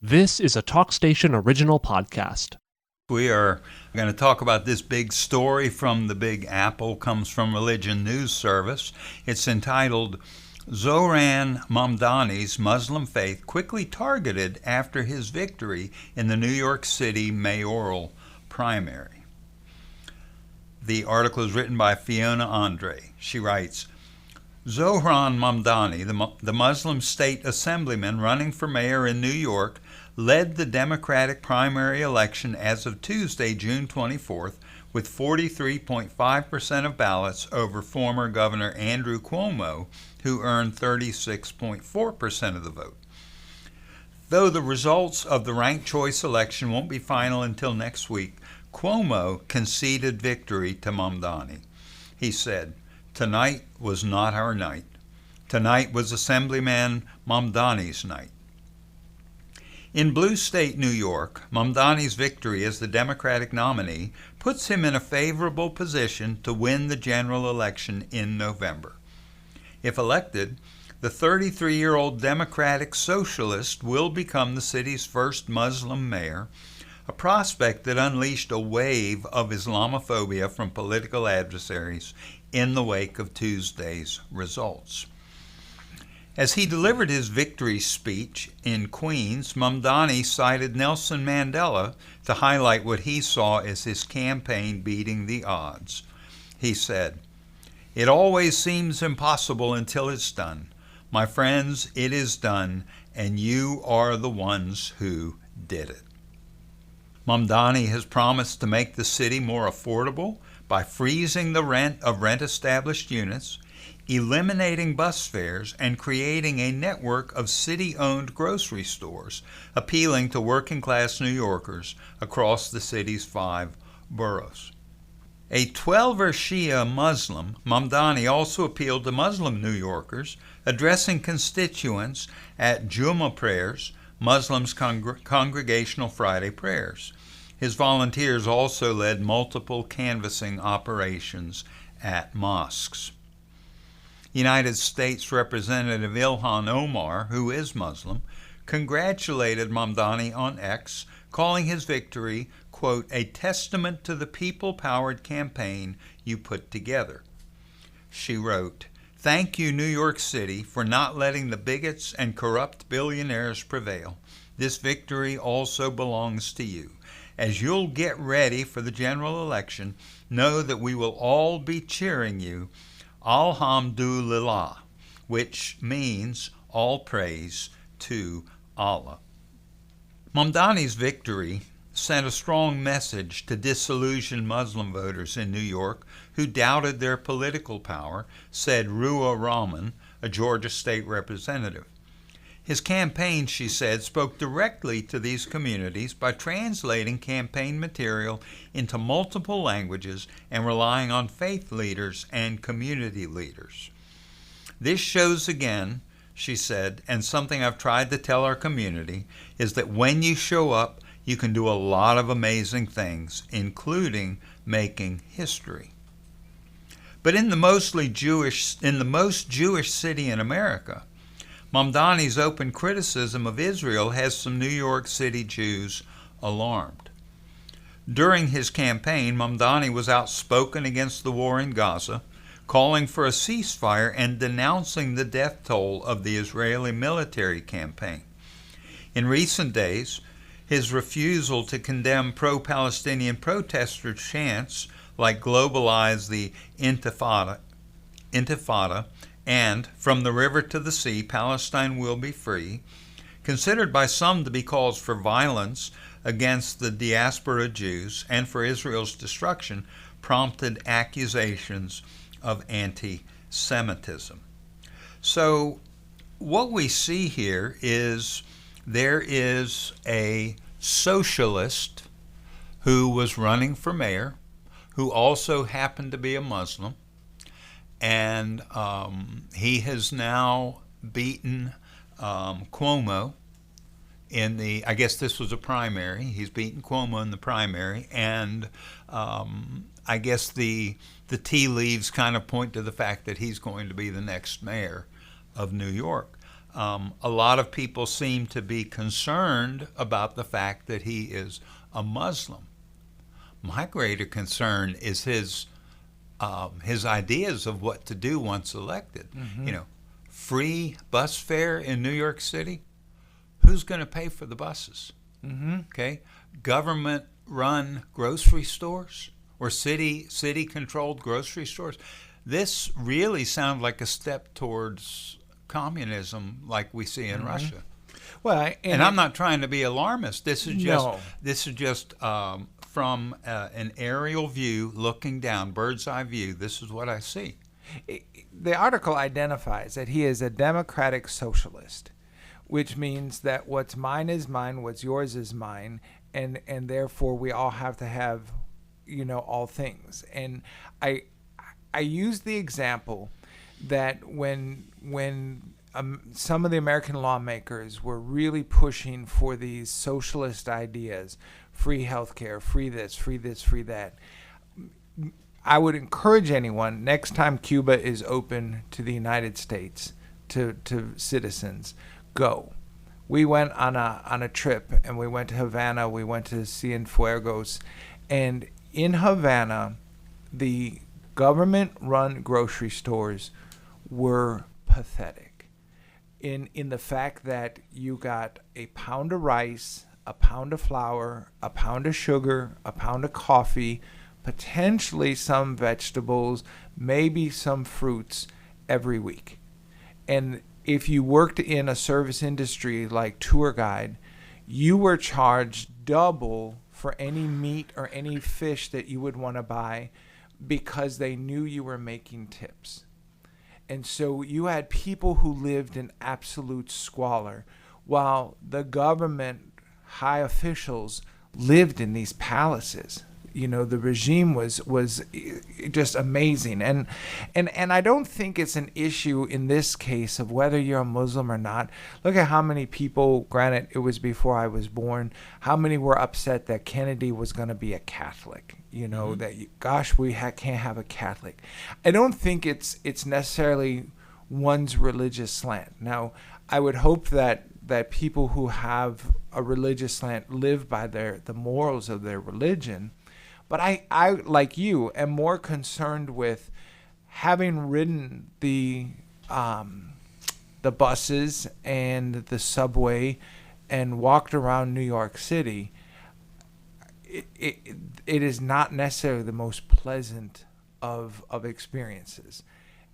This is a TalkStation original podcast. We are going to talk about this big story from the Big Apple. Comes from Religion News Service. It's entitled, Zohran Mamdani's Muslim Faith Quickly Targeted After His Victory in the New York City Mayoral Primary. The article is written by Fiona Andre. She writes, Zohran Mamdani, the Muslim state assemblyman running for mayor in New York, led the Democratic primary election as of Tuesday, June 24th, with 43.5% of ballots over former Governor Andrew Cuomo, who earned 36.4% of the vote. Though the results of the ranked choice election won't be final until next week, Cuomo conceded victory to Mamdani. He said, "Tonight was not our night. Tonight was Assemblyman Mamdani's night." In blue state New York, Mamdani's victory as the Democratic nominee puts him in a favorable position to win the general election in November. If elected, the 33-year-old Democratic Socialist will become the city's first Muslim mayor, a prospect that unleashed a wave of Islamophobia from political adversaries in the wake of Tuesday's results. As he delivered his victory speech in Queens, Mamdani cited Nelson Mandela to highlight what he saw as his campaign beating the odds. He said, "It always seems impossible until it's done. My friends, it is done, and you are the ones who did it." Mamdani has promised to make the city more affordable by freezing the rent of rent-established units, eliminating bus fares, and creating a network of city-owned grocery stores, appealing to working-class New Yorkers across the city's 5 boroughs. A Twelver Shia Muslim, Mamdani also appealed to Muslim New Yorkers, addressing constituents at Jummah prayers, Muslims' congregational Friday prayers. His volunteers also led multiple canvassing operations at mosques. United States Representative Ilhan Omar, who is Muslim, congratulated Mamdani on X, calling his victory, quote, "a testament to the people-powered campaign you put together." She wrote, "Thank you, New York City, for not letting the bigots and corrupt billionaires prevail. This victory also belongs to you. As you'll get ready for the general election, know that we will all be cheering you, Alhamdulillah, which means all praise to Allah." Mamdani's victory sent a strong message to disillusioned Muslim voters in New York who doubted their political power, said Ruha Rahman, a Georgia state representative. His campaign, she said, spoke directly to these communities by translating campaign material into multiple languages and relying on faith leaders and community leaders. "This shows again," she said, "and something I've tried to tell our community, is that when you show up, you can do a lot of amazing things, including making history." But in the most Jewish city in America, Mamdani's open criticism of Israel has some New York City Jews alarmed. During his campaign, Mamdani was outspoken against the war in Gaza, calling for a ceasefire and denouncing the death toll of the Israeli military campaign. In recent days, his refusal to condemn pro-Palestinian protester chants like "Globalize the Intifada," and "From the river to the sea, Palestine will be free," considered by some to be calls for violence against the diaspora Jews and for Israel's destruction, prompted accusations of anti-Semitism. So what we see here is there is a socialist who was running for mayor, who also happened to be a Muslim, and he has now beaten Cuomo in the, I guess this was a primary. He's beaten Cuomo in the primary, and I guess the tea leaves kind of point to the fact that he's going to be the next mayor of New York. A lot of people seem to be concerned about the fact that he is a Muslim. My greater concern is his ideas of what to do once elected. Free bus fare in New York City. Who's going to pay for the buses? Okay, government-run grocery stores or city-controlled grocery stores. This really sounds like a step towards communism, like we see in Russia. Well, and I'm not trying to be alarmist. This is just from an aerial view, looking down, bird's eye view. This is what I see. The article identifies that he is a democratic socialist, which means that what's mine is mine, what's yours is mine, and therefore we all have to have, all things. And I use the example that when some of the American lawmakers were really pushing for these socialist ideas, free healthcare, free this, free that, I would encourage anyone, next time Cuba is open to the United States, to citizens, go. We went on a trip, and we went to Havana, we went to Cienfuegos, and in Havana, the government-run grocery stores were pathetic in the fact that you got a pound of rice, a pound of flour, a pound of sugar, a pound of coffee, potentially some vegetables, maybe some fruits every week. And if you worked in a service industry like tour guide, you were charged double for any meat or any fish that you would want to buy because they knew you were making tips. And so you had people who lived in absolute squalor while the government high officials lived in these palaces. The regime was just amazing. And I don't think it's an issue in this case of whether you're a Muslim or not. Look at how many people, granted it was before I was born, how many were upset that Kennedy was going to be a Catholic. That we can't have a Catholic. I don't think it's necessarily one's religious slant. Now, I would hope that people who have a religious slant live by the morals of their religion. But I, like you, am more concerned with having ridden the buses and the subway and walked around New York City. It is not necessarily the most pleasant of experiences.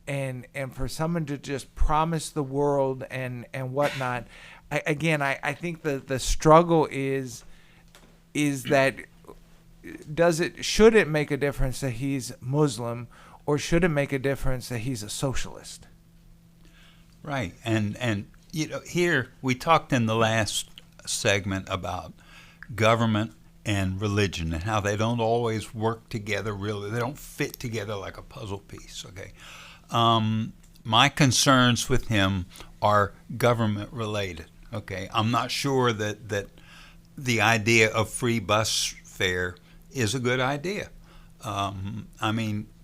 And for someone to just promise the world and whatnot, I think the struggle is that should it make a difference that he's Muslim, or should it make a difference that he's a socialist? Right. And here we talked in the last segment about government and religion and how they don't always work together really. They don't fit together like a puzzle piece, okay? My concerns with him are government related, okay? I'm not sure that the idea of free bus fare is a good idea.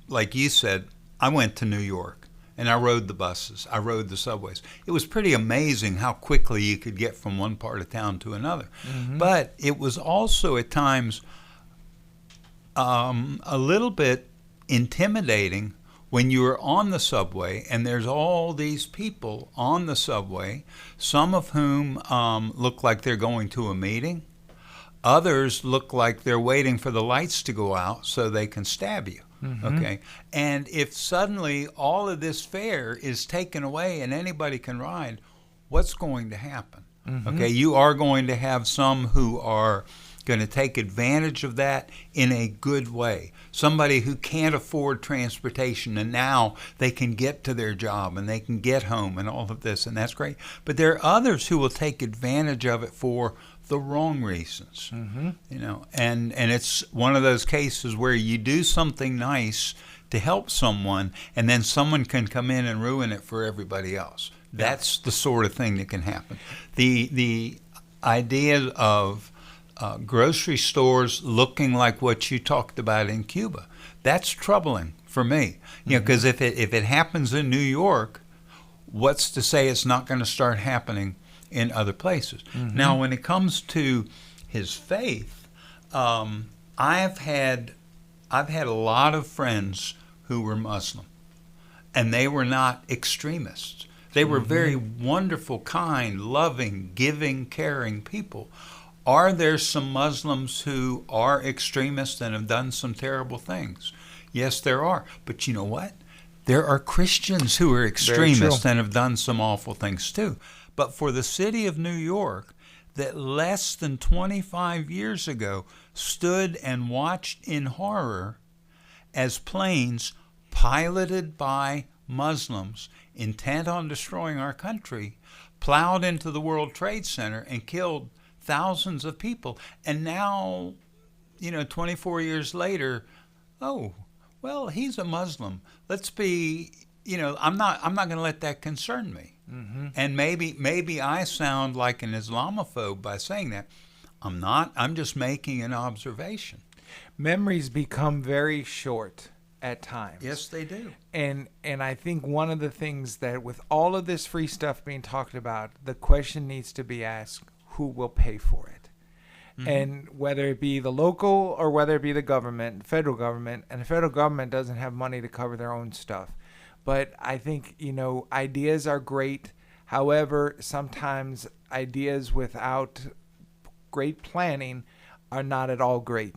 Like you said, I went to New York and I rode the buses. I rode the subways. It was pretty amazing how quickly you could get from one part of town to another. Mm-hmm. But it was also at times a little bit intimidating when you were on the subway and there's all these people on the subway, some of whom look like they're going to a meeting. Others look like they're waiting for the lights to go out so they can stab you. Mm-hmm. Okay. And if suddenly all of this fare is taken away and anybody can ride, what's going to happen? Mm-hmm. Okay. You are going to have some who are going to take advantage of that in a good way. Somebody who can't afford transportation and now they can get to their job and they can get home and all of this, and that's great. But there are others who will take advantage of it for the wrong reasons. Mm-hmm. And it's one of those cases where you do something nice to help someone and then someone can come in and ruin it for everybody else. That's the sort of thing that can happen. The idea of grocery stores looking like what you talked about in Cuba, that's troubling for me. Because if it happens in New York, what's to say it's not going to start happening in other places? Mm-hmm. Now, when it comes to his faith, I've had a lot of friends who were Muslim, and they were not extremists. They were very wonderful, kind, loving, giving, caring people. Are there some Muslims who are extremists and have done some terrible things? Yes, there are. But you know what? There are Christians who are extremists and have done some awful things too. But for the city of New York, that less than 25 years ago stood and watched in horror as planes piloted by Muslims intent on destroying our country plowed into the World Trade Center and killed thousands of people. And now, 24 years later, oh, well, he's a Muslim. Let's be, I'm not going to let that concern me. Mm-hmm. And maybe I sound like an Islamophobe by saying that. I'm not. I'm just making an observation. Memories become very short at times. Yes, they do. And I think one of the things that with all of this free stuff being talked about, the question needs to be asked, who will pay for it? Mm-hmm. And whether it be the local or whether it be the government, federal government, and the federal government doesn't have money to cover their own stuff. But I think, ideas are great. However, sometimes ideas without great planning are not at all great.